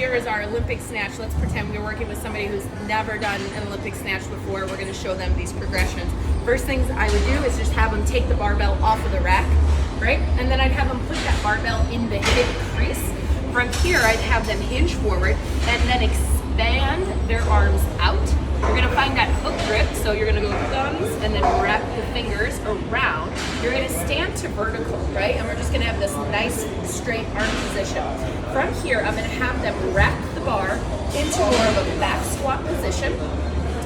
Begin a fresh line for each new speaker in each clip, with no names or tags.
here is our Olympic snatch. Let's pretend we're working with somebody who's never done an Olympic snatch before. We're gonna show them these progressions. First things I would do is just have them take the barbell off of the rack, right? And then I'd have them put that barbell in the hip crease. From here, I'd have them hinge forward and then expand their arms out. You're gonna find that hook grip, so you're gonna go thumbs and then wrap the fingers around. You're gonna stand to vertical, right? And we're just gonna have this nice straight arm position. From here, I'm gonna have them wrap the bar into more of a back squat position.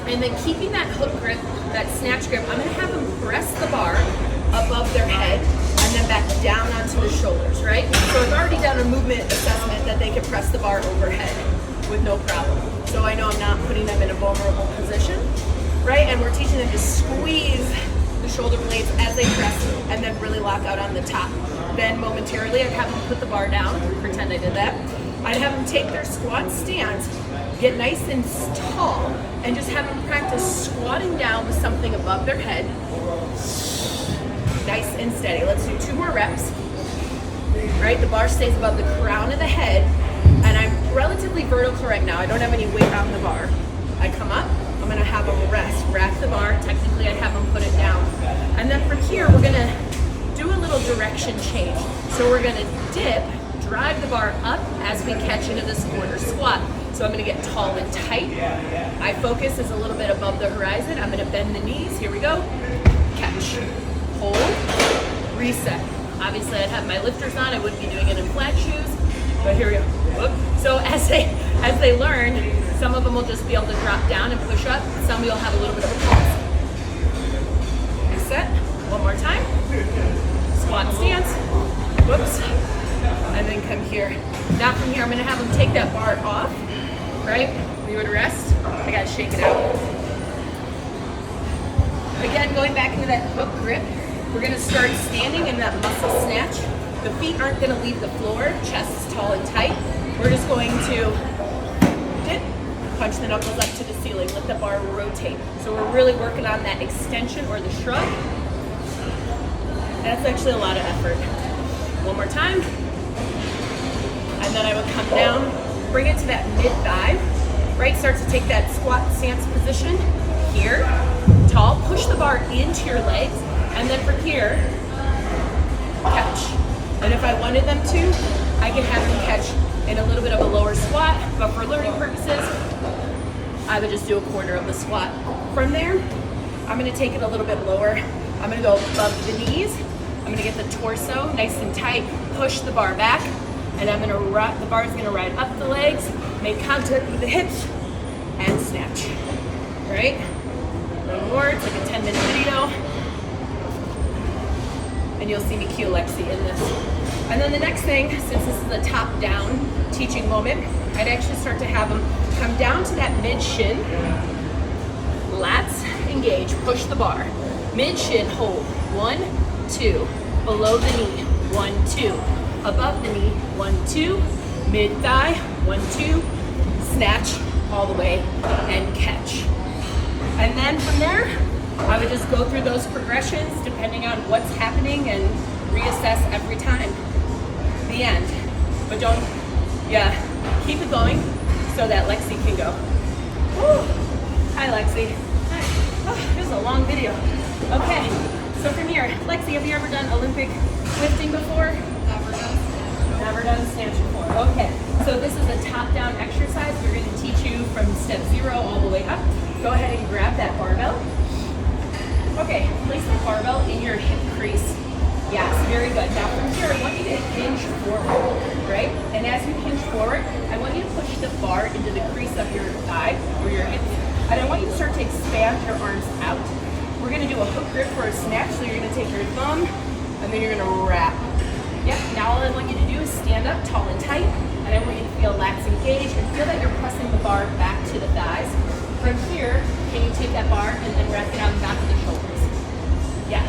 And then keeping that hook grip, that snatch grip, I'm gonna have them press the bar above their head and then back down onto the shoulders, right? So I've already done a movement assessment that they can press the bar overhead with no problem. So I know I'm not putting them in a vulnerable position, right? And we're teaching them to squeeze the shoulder blades as they press and then really lock out on the top. Then momentarily I'd have them put the bar down, pretend I did that. I'd have them take their squat stance, get nice and tall, and just have them practice squatting down with something above their head. Nice and steady. Let's do 2 more reps. Right, the bar stays above the crown of the head, and I'm relatively vertical right now. I don't have any weight on the bar. I come up, I'm gonna have them rest, rack the bar. Technically, I'd have them put it down. And then from here, we're gonna do a little direction change. So we're gonna dip, drive the bar up as we catch into this quarter squat. So I'm gonna get tall and tight. My focus is a little bit above the horizon. I'm gonna bend the knees, here we go. Catch, hold, reset. Obviously I'd have my lifters on, I wouldn't be doing it in flat shoes, but here we go. Whoop. So as they learn, some of them will just be able to drop down and push up, some will have a little bit of a pause. Reset, one more time. Squat stance, whoops, and then come here. Now from here, I'm gonna have them take that bar off, right? We would rest, I gotta shake it out. Again, going back into that hook grip, we're gonna start standing in that muscle snatch. The feet aren't gonna leave the floor, chest is tall and tight. We're just going to dip, punch the knuckles up to the ceiling, let the bar rotate. So we're really working on that extension or the shrug. That's actually a lot of effort. One more time. And then I would come down, bring it to that mid-thigh, right? Start to take that squat stance position here, tall, push the bar into your legs, and then from here, catch. And if I wanted them to, I could have them catch in a little bit of a lower squat, but for learning purposes, I would just do a quarter of the squat. From there, I'm gonna take it a little bit lower. I'm gonna go above the knees. I'm gonna get the torso nice and tight, push the bar back, and I'm gonna the bar's gonna ride up the legs, make contact with the hips, and snatch, right? One more, it's like a 10-minute video. And you'll see me cue Lexi in this. And then the next thing, since this is a top-down teaching moment, I'd actually start to have them come down to that mid-shin, lats engage, push the bar. Mid-shin, hold, 1, 2, below the knee, 1, 2, above the knee, 1, 2, mid-thigh, 1, 2, snatch all the way, and catch. And then from there, I would just go through those progressions depending on what's happening and reassess every time. The end. But keep it going so that Lexi can go. Woo. Hi, Lexi. Hi. Oh, this is a long video. Okay, so from here, Lexi, have you ever done Olympic lifting before? Never done snatch before. Okay, so this is a top-down exercise. We're going to teach you from step 0 all the way up. Go ahead and grab that barbell. Okay, place the barbell in your hip crease. Yes, very good. Now from here, I want you to hinge forward, right? And as you hinge forward, I want you to push the bar into the crease of your thigh or your hips. And I want you to start to expand your arms out. We're gonna do a hook grip for a snatch. So you're gonna take your thumb and then you're gonna wrap. Yep, now all I want you to do is stand up tall and tight. And I want you to feel lats engaged and feel that you're pressing the bar back to the thighs. From here, can you take that bar and then wrap it on the back of the shoulders? Yeah.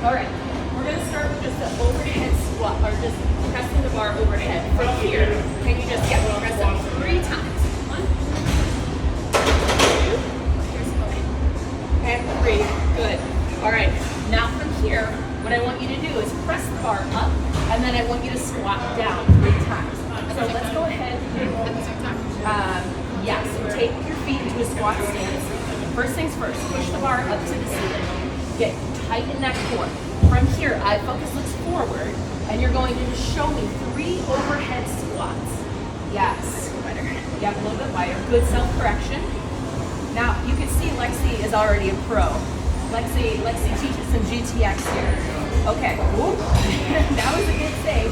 All right. We're going to start with just the overhead squat, or just pressing the bar overhead. From here, can you just press up 3 times? 1, 2, here's 5, and 3. Good. All right. Now from here, what I want you to do is press the bar up, and then I want you to squat down 3 times. So let's go ahead. take your feet into a squat stance. First things first, push the bar up to the ceiling. Get tight in that core. From here, eye focus looks forward, and you're going to just show me 3 overhead squats. Yes. Yep, a little bit wider. Good self-correction. Now, you can see Lexi is already a pro. Lexi teaches some GTX here. Okay. Whoop. That was a good save.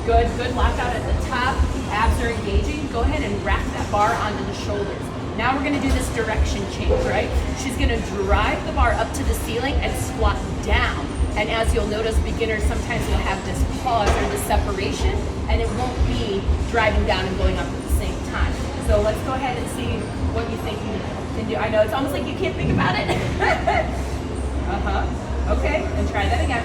Good lockout at the top. Abs are engaging. Go ahead and rack that bar onto the shoulders. Now we're gonna do this direction change, right? She's gonna drive the bar up to the ceiling and squat down. And as you'll notice, beginners, sometimes you'll have this pause or this separation, and it won't be driving down and going up at the same time. So let's go ahead and see what you think you can do. I know it's almost like you can't think about it. Okay, and try that again.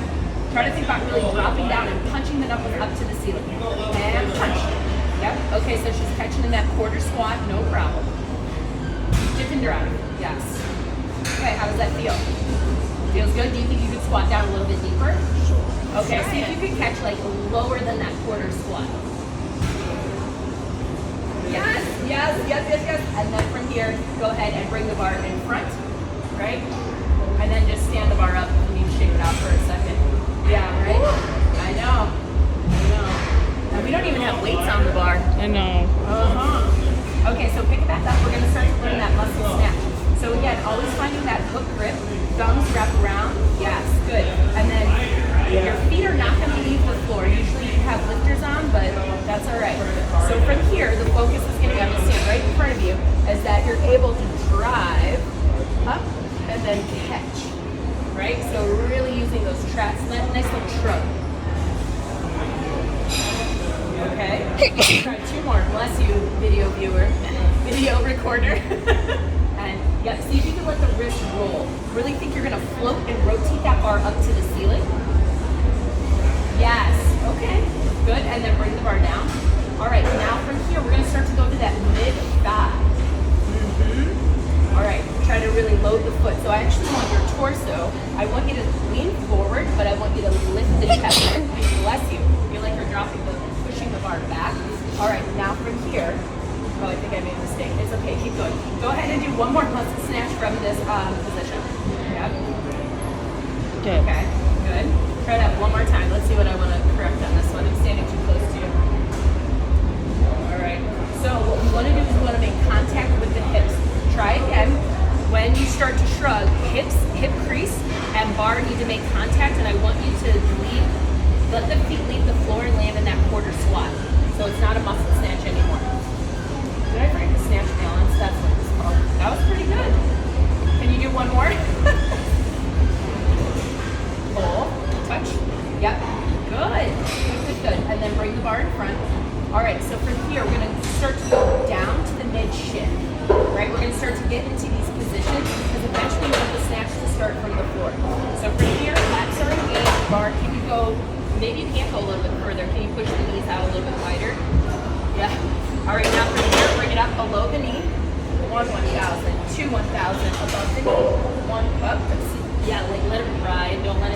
Try to think about really dropping down and punching the knuckles up to the ceiling. And punch. Yep, okay, so she's catching in that quarter squat, no problem. Dip and drive, yes. Okay, how does that feel? Feels good? Do you think you could squat down a little bit deeper? Sure. Okay, see if you could catch like lower than that quarter squat. Yes. And then from here, go ahead and bring the bar in front, right? And then just stand the bar up. You need to shake it out for a second. Yeah, right? I know. And we don't even have weights on the bar.
I know.
Okay, so pick it back up. We're going to start to learn that muscle snatch. So again, always finding that hook grip. Thumbs wrap around. Yes, good. And then your feet are not going to leave the floor. Usually you have lifters on, but that's all right. So from here, the focus is going to be, I'm going to stand right in front of you, is that you're able to drive up and then catch. Right? So really using those traps. Nice little shrug. Okay. Try 2 more. Bless you, video viewer, video recorder. And yep, see if you can let the wrist roll. Really think you're gonna float and rotate that bar up to the ceiling. Yes. Okay. Good. And then bring the bar down. All right. Now from here, we're gonna start to go to that mid thigh. All right. Try to really load the foot. So I actually want your torso. I want you to lean forward, but I want you to lift the chest. Bless you. Feel like you're pushing the bar back. All right, now from here, oh, I think I made a mistake. It's okay, keep going. Go ahead and do one more muscle snatch from this position. Yep. Okay, good. Try that one more time. Let's see what I want to correct on this one. I'm standing too close to you. All right, so what we want to do is we want to make contact with the hips. Try again. When you start to shrug, hip crease and bar need to make contact, and I want you to let the feet leave the floor and land in that quarter squat. So it's not a muscle snatch anymore. Did I forget to snatch balance? That's what it's called. That was pretty good. Can you do one more? Pull, touch. Yep. Good. And then bring the bar in front. All right, so from here, we're gonna start to go down to the mid shin. Right, we're gonna start to get into these positions because eventually we want the snatch to start from the floor. So from here, lats are engaged. Bar, can you go? Maybe you can't go a little bit further. Can you push the knees out a little bit wider? Yeah. All right, now from here, bring it up below the knee. 1,000, 2, 1,000, above the knee. 1 up. Yeah, like let it ride. Don't let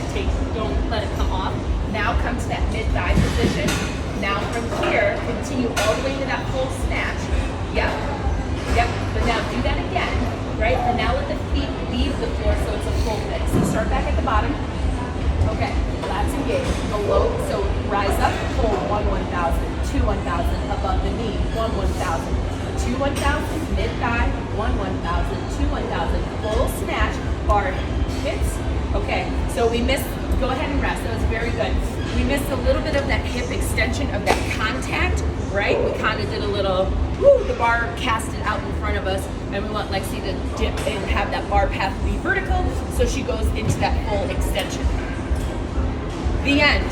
it come off. Now come to that mid-thigh position. Now from here, continue all the way to that full snatch. Yep. But now do that again, right? And now let the feet leave the floor so it's a full fit. So start back at the bottom. Okay, lats engaged. Below, so rise up, hold 1,000, 2, 1,000, above the knee, 1,000, 2, 1,000, mid-thigh, 1,000, 2, 1,000, full snatch, bar hits. Okay, so we missed, go ahead and rest, that was very good. We missed a little bit of that hip extension of that contact, right? We kind of did a little, the bar casted out in front of us, and we want Lexi to dip and have that bar path be vertical, so she goes into that full extension. The end.